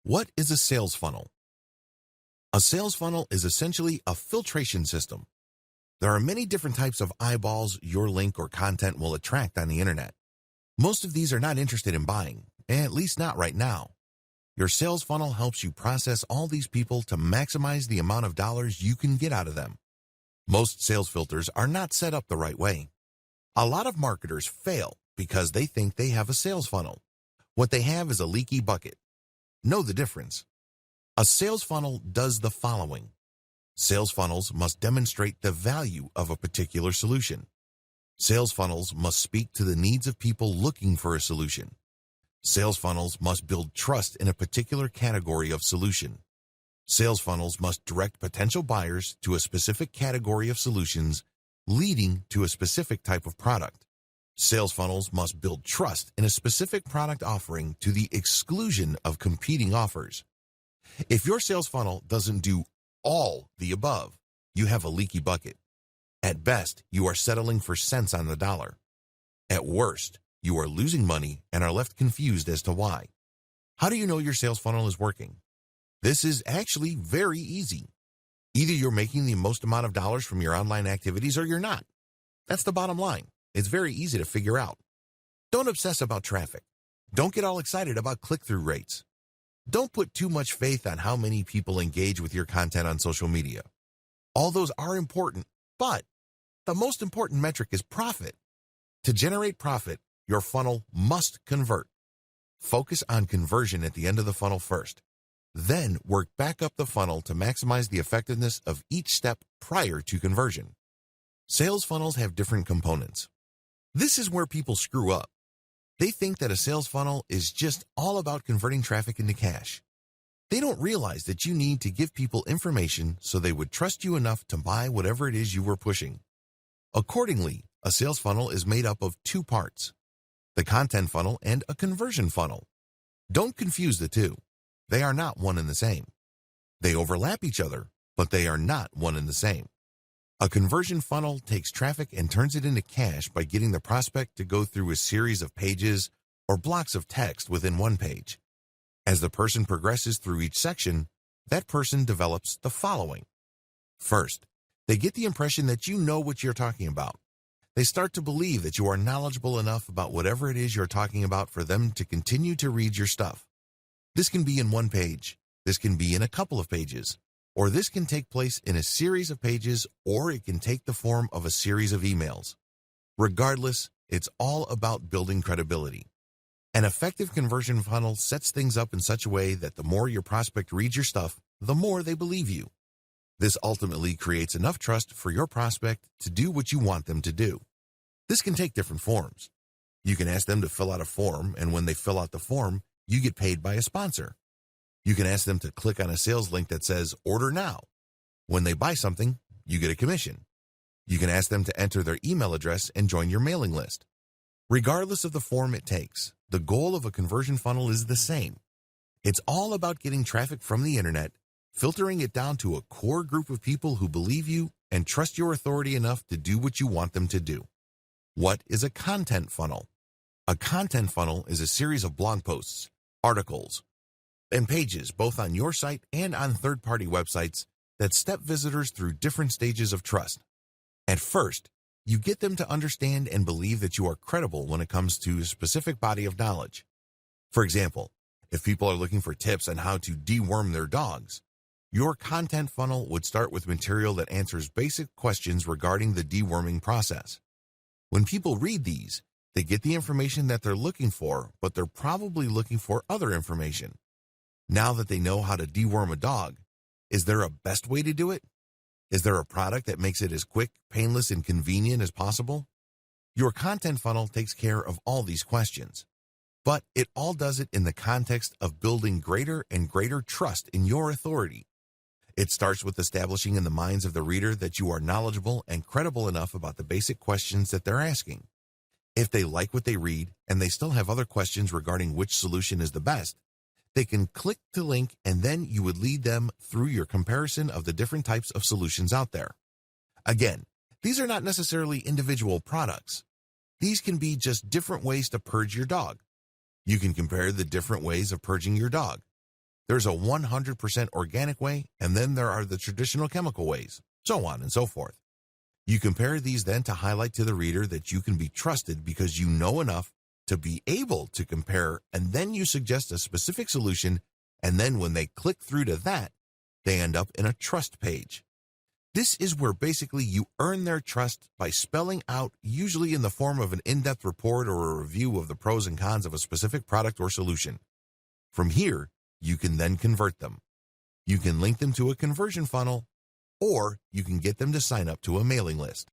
What is a sales funnel? A sales funnel is essentially a filtration system. There are many different types of eyeballs your link or content will attract on the internet. Most of these are not interested in buying, at least not right now. Your sales funnel helps you process all these people to maximize the amount of dollars you can get out of them. Most sales filters are not set up the right way. A lot of marketers fail because they think they have a sales funnel. What they have is a leaky bucket. Know the difference. A sales funnel does the following. Sales funnels must demonstrate the value of a particular solution. Sales funnels must speak to the needs of people looking for a solution. Sales funnels must build trust in a particular category of solution. Sales funnels must direct potential buyers to a specific category of solutions, leading to a specific type of product. Sales funnels must build trust in a specific product offering to the exclusion of competing offers. If your sales funnel doesn't do all the above, you have a leaky bucket. At best, you are settling for cents on the dollar. At worst, you are losing money and are left confused as to why. How do you know your sales funnel is working? This is actually very easy. Either you're making the most amount of dollars from your online activities or you're not. That's the bottom line. It's very easy to figure out. Don't obsess about traffic. Don't get all excited about click-through rates. Don't put too much faith on how many people engage with your content on social media. All those are important, but the most important metric is profit. To generate profit, your funnel must convert. Focus on conversion at the end of the funnel first. Then work back up the funnel to maximize the effectiveness of each step prior to conversion. Sales funnels have different components. This is where people screw up. They think that a sales funnel is just all about converting traffic into cash. They don't realize that you need to give people information so they would trust you enough to buy whatever it is you were pushing. Accordingly, a sales funnel is made up of two parts: the content funnel and a conversion funnel. Don't confuse the two. They are not one and the same. They overlap each other, but they are not one and the same. A conversion funnel takes traffic and turns it into cash by getting the prospect to go through a series of pages or blocks of text within one page. As the person progresses through each section, that person develops the following. First, they get the impression that you know what you're talking about. They start to believe that you are knowledgeable enough about whatever it is you're talking about for them to continue to read your stuff. This can be in one page, this can be in a couple of pages, or this can take place in a series of pages, or it can take the form of a series of emails. Regardless, it's all about building credibility. An effective conversion funnel sets things up in such a way that the more your prospect reads your stuff, the more they believe you. This ultimately creates enough trust for your prospect to do what you want them to do. This can take different forms. You can ask them to fill out a form, and when they fill out the form, you get paid by a sponsor. You can ask them to click on a sales link that says, "Order now." When they buy something, you get a commission. You can ask them to enter their email address and join your mailing list. Regardless of the form it takes, the goal of a conversion funnel is the same. It's all about getting traffic from the internet, filtering it down to a core group of people who believe you and trust your authority enough to do what you want them to do. What is a content funnel? A content funnel is a series of blog posts, articles, and pages both on your site and on third-party websites that step visitors through different stages of trust. At first, you get them to understand and believe that you are credible when it comes to a specific body of knowledge. For example, if people are looking for tips on how to deworm their dogs, your content funnel would start with material that answers basic questions regarding the deworming process. When people read these, they get the information that they're looking for, but they're probably looking for other information. Now that they know how to deworm a dog, is there a best way to do it? Is there a product that makes it as quick, painless, and convenient as possible? Your content funnel takes care of all these questions, but it all does it in the context of building greater and greater trust in your authority. It starts with establishing in the minds of the reader that you are knowledgeable and credible enough about the basic questions that they're asking. If they like what they read and they still have other questions regarding which solution is the best, they can click the link, and then you would lead them through your comparison of the different types of solutions out there. Again, these are not necessarily individual products. These can be just different ways to purge your dog. You can compare the different ways of purging your dog. There's a 100% organic way, and then there are the traditional chemical ways, so on and so forth. You compare these then to highlight to the reader that you can be trusted because you know enough to be able to compare, and then you suggest a specific solution, and then when they click through to that, they end up in a trust page. This is where basically you earn their trust by spelling out, usually in the form of an in-depth report or a review of the pros and cons of a specific product or solution. From here, you can then convert them. You can link them to a conversion funnel, or you can get them to sign up to a mailing list.